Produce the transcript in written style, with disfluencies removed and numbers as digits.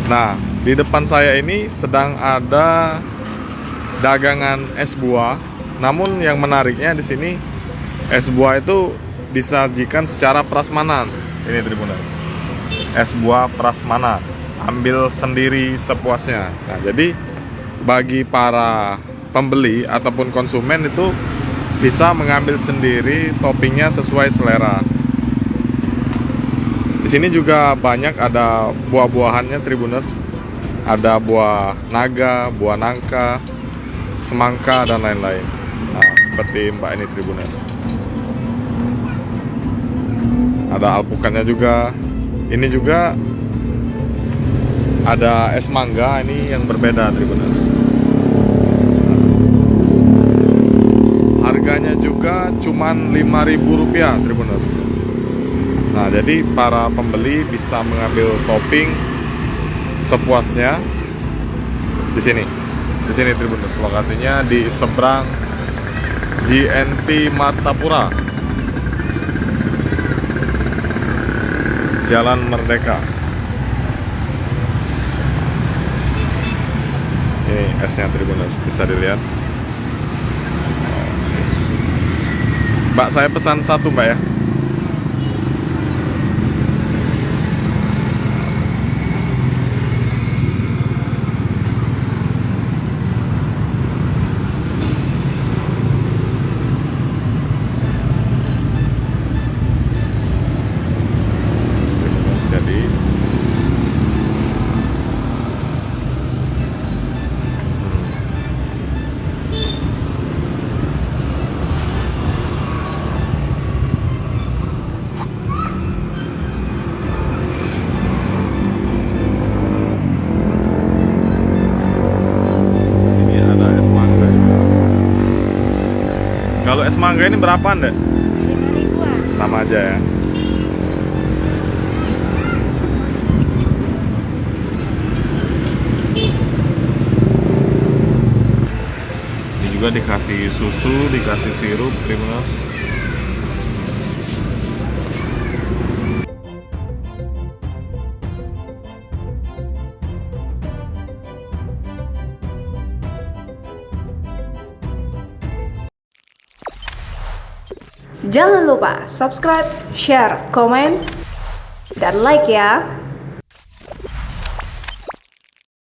Nah, di depan saya ini sedang ada dagangan es buah. Namun yang menariknya di sini es buah itu disajikan secara prasmanan. Ini Tribuners. Es buah prasmanan. Ambil sendiri sepuasnya. Nah, jadi bagi para pembeli ataupun konsumen itu bisa mengambil sendiri toppingnya sesuai selera. Di sini juga banyak ada buah-buahannya Tribuners. Ada buah naga, buah nangka, semangka dan lain-lain. Nah, seperti Mbak ini Tribuners. Ada alpukannya juga. Ini juga ada es mangga, ini yang berbeda Tribuners. Harganya juga cuman Rp5.000 Tribuners. Nah, jadi para pembeli bisa mengambil topping sepuasnya di sini. Di sini Tribuners. Lokasinya di seberang GNP Martapura, Jalan Merdeka. Ini esnya Tribuners, bisa dilihat. Mbak, saya pesan satu Mbak ya. Jadi sini ada es mangga juga. Kalau es mangga ini berapaan, Dek? 5.000-an. Sama aja ya. Ini juga dikasih susu, dikasih sirup, Tribuners. Jangan lupa subscribe, share, komen, dan like ya.